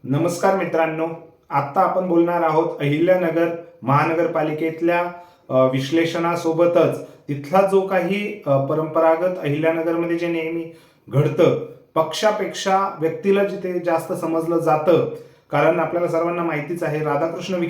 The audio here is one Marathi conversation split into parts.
नमस्कार मित्रांनो, आता आपण बोलणार आहोत अहिल्यानगर महानगरपालिकेतल्या विश्लेषणासोबतच तिथला जो काही परंपरागत अहिल्यानगरमध्ये जे नेहमी घडतं, पक्षापेक्षा व्यक्तीला जिथे जास्त समजलं जातं. कारण आपल्याला सर्वांना माहितीच आहे, राधाकृष्ण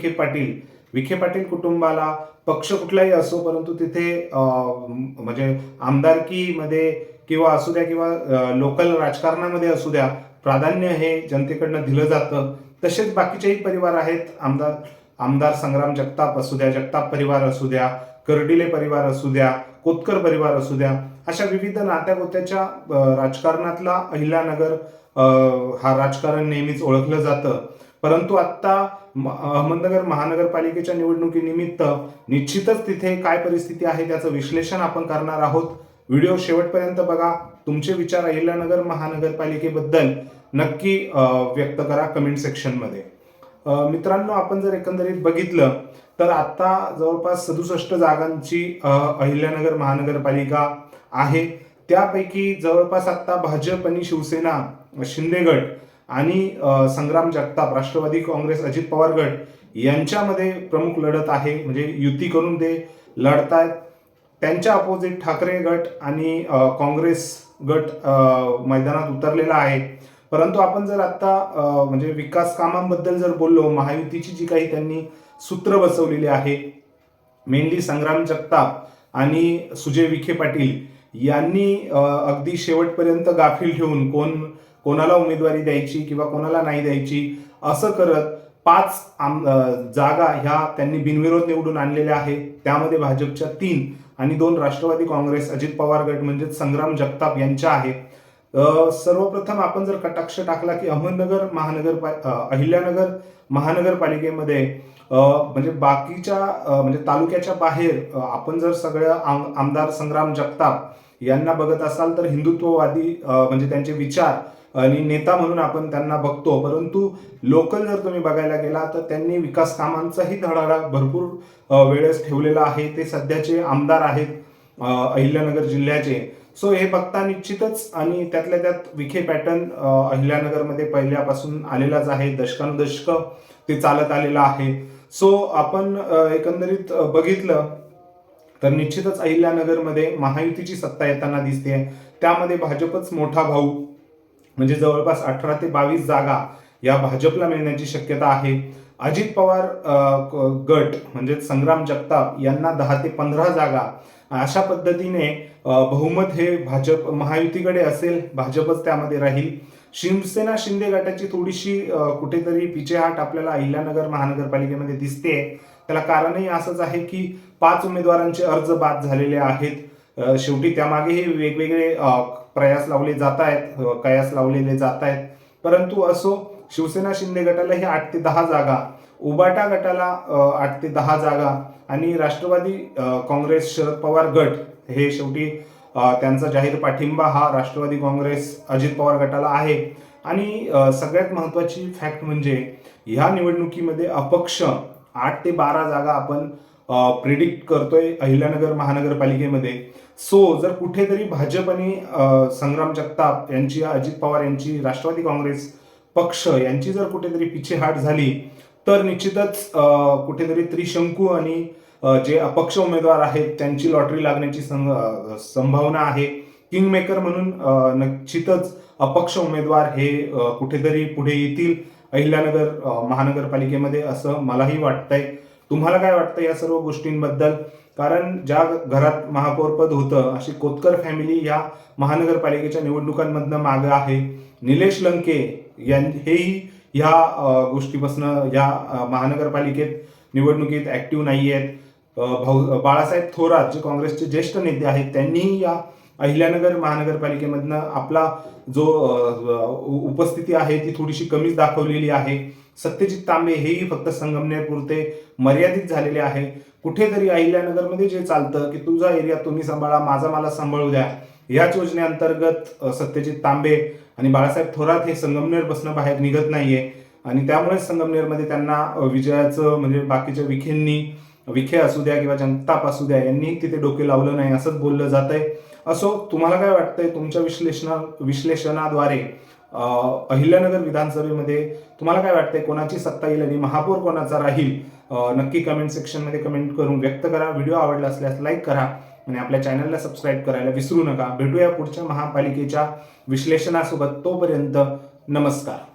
विखे पाटील कुटुंबाला पक्ष कुठलाही असो, परंतु तिथे म्हणजे आमदारकीमध्ये किंवा असू द्या किंवा लोकल राजकारणामध्ये असू द्या, प्राधान्य हे जनतेकडनं दिलं जातं. तसेच बाकीचेही परिवार आहेत. आमदार आमदार संग्राम जगताप असू द्या, जगताप परिवार असू द्या, कर्डिले परिवार असू द्या, कोतकर परिवार असू द्या, अशा विविध नात्यागोत्याच्या राजकारणातला अहिल्यानगर हा राजकारण नेहमीच ओळखलं जातं. परंतु आता अहमदनगर महानगरपालिकेच्या निवडणुकीनिमित्त निश्चितच तिथे काय परिस्थिती आहे त्याचं विश्लेषण आपण करणार आहोत. व्हिडिओ शेवटपर्यंत बघा. तुमचे विचार अहिल्यानगर महानगरपालिकेबद्दल नक्की व्यक्त करा कमेंट सेक्शनमध्ये. मित्रांनो, आपण जर एकंदरीत बघितलं तर आता जवळपास 67 जागांची अहिल्यानगर महानगरपालिका आहे. त्यापैकी जवळपास आता भाजप आणि शिवसेना शिंदे गट आणि संग्राम जगताप राष्ट्रवादी काँग्रेस अजित पवार गट यांच्यामध्ये प्रमुख लढत आहे. म्हणजे युती करून ते लढतायत. त्यांच्या अपोजिट ठाकरे गट आणि काँग्रेस गट मैदानात उतरलेला आहे. परंतु आपण जर आता म्हणजे विकास कामांबद्दल जर बोललो, महायुतीची जी काही त्यांनी सूत्र बसवलेली आहे, मेनली संग्राम जगताप आणि सुजय विखे पाटील यांनी अगदी शेवटपर्यंत गाफील ठेवून कोणाला उमेदवारी द्यायची किंवा कोणाला नाही द्यायची असं करत 5 जागा ह्या त्यांनी बिनविरोध निवडून आणलेल्या आहेत. त्यामध्ये भाजपच्या 3 आणि 2 राष्ट्रवादी काँग्रेस अजित पवार गट म्हणजेच संग्राम जगताप यांच्या आहेत. सर्वप्रथम आपण जर कटाक्ष टाकला की अहिल्यानगर महानगरपालिकेमध्ये म्हणजे बाकीच्या म्हणजे तालुक्याच्या बाहेर आपण जर सगळ्या आमदार संग्राम जगताप यांना बघत असाल तर हिंदुत्ववादी म्हणजे त्यांचे विचार आणि नेता म्हणून आपण त्यांना बघतो. परंतु लोकल जर तुम्ही बघायला गेला तर त्यांनी विकास कामांचाही धडाडा भरपूर वेळेस ठेवलेला आहे. ते सध्याचे आमदार आहेत अहिल्यानगर जिल्ह्याचे. सो हे बघता निश्चितच, आणि त्यातल्या त्यात विखे पॅटर्न अहिल्यानगरमध्ये पहिल्यापासून आलेलाच आहे. दशकानुदशक ते चालत आलेलं आहे. सो आपण एकंदरीत बघितलं तर निश्चितच अहिल्यानगरमध्ये महायुतीची सत्ता येताना दिसते. त्यामध्ये भाजपच मोठा भाऊ, म्हणजे जवळपास 18 ते 22 जागा या भाजपला मिळण्याची शक्यता आहे. अजित पवार गट म्हणजे संग्राम जगताप यांना 10 ते 15 जागा, अशा पद्धतीने बहुमत हे भाजप महायुतीकडे असेल. भाजपच त्यामध्ये राहील. शिवसेना शिंदे गटाची थोडीशी कुठेतरी पिछेहाट आपल्याला अहिल्यानगर महानगरपालिकेमध्ये दिसते. त्याला कारणही असंच आहे की 5 उमेदवारांचे अर्ज बाद झालेले आहेत. शेवटी त्यामागेही वेगवेगळे प्रयास लावले जात आहेत, कयास लावलेले जात आहेत. परंतु असो, शिवसेना शिंदे गटालाही 8 ते 10 जागा, उबाटा गटाला 8 ते 10 जागा आणि राष्ट्रवादी काँग्रेस शरद पवार गट हे शेवटी त्यांचा जाहीर पाठिंबा हा राष्ट्रवादी काँग्रेस अजित पवार गटाला आहे. आणि सगळ्यात महत्त्वाची फॅक्ट म्हणजे ह्या निवडणुकीमध्ये अपक्ष 8 ते 12 जागा आपण प्रिडिक्ट करतोय अहिल्यानगर महानगरपालिकेमध्ये. सो जर कुठेतरी भाजप आणि संग्राम जगताप यांची, अजित पवार यांची, राष्ट्रवादी काँग्रेस पक्ष यांची जर कुठेतरी पिछेहाट झाली तर निश्चितच कुठेतरी त्रिशंकू आणि जे अपक्ष उमेदवार आहेत त्यांची लॉटरी लागण्याची संभावना आहे. किंगमेकर म्हणून निश्चितच अपक्ष उमेदवार हे कुठेतरी पुढे येतील अहिल्यानगर महानगरपालिकेमध्ये, असं मलाही वाटतंय. तुम्हाला काय वाटतं या सर्व गोष्टींबद्दल? कारण ज्या घरात महापौरपद होतं अशी कोतकर फॅमिली या महानगरपालिकेच्या निवडणुकांमधनं मागं आहे. निलेश लंके हेही ह्या गोष्टीपासून या महानगरपालिकेत निवडणुकीत ऍक्टिव्ह नाही आहेत. बाळासाहेब थोरात जे काँग्रेसचे ज्येष्ठ नेते आहेत त्यांनीही या अहिल्यानगर महानगरपालिकेमधनं आपला जो उपस्थिती आहे ती थोडीशी कमीच दाखवलेली आहे. सत्यजित तांबे हेही फक्त संगमनेरपुरते मर्यादित झालेले आहे. कुठेतरी अहिल्यानगरमध्ये जे चालतं की तुझा एरिया तुम्ही सांभाळा, माझा मला सांभाळू द्या, याच योजनेअंतर्गत सत्यजित तांबे आणि बाळासाहेब थोरात हे संगमनेरपासून बाहेर निघत नाहीये. आणि त्यामुळेच संगमनेरमध्ये त्यांना विजयाचं म्हणजे बाकीच्या विखे असू द्या किंवा जगताप असू द्या यांनी तिथे डोके लावलं नाही असंच बोललं जात आहे. असो, तुम्हाला काय वाटतंय? तुमच्या विश्लेषणाद्वारे अहिल्यानगर विधानसभेमध्ये तुम्हाला काय वाटतंय, कोणाची सत्ता येईल आणि महापौर कोणाचा राहील? नक्की कमेंट सेक्शनमध्ये कमेंट करून व्यक्त करा. व्हिडिओ आवडला असल्यास लाईक करा आणि आपल्या चॅनलला सबस्क्राईब करायला विसरू नका. भेटूया पुढच्या महापालिकेच्या विश्लेषणासोबत. तोपर्यंत नमस्कार.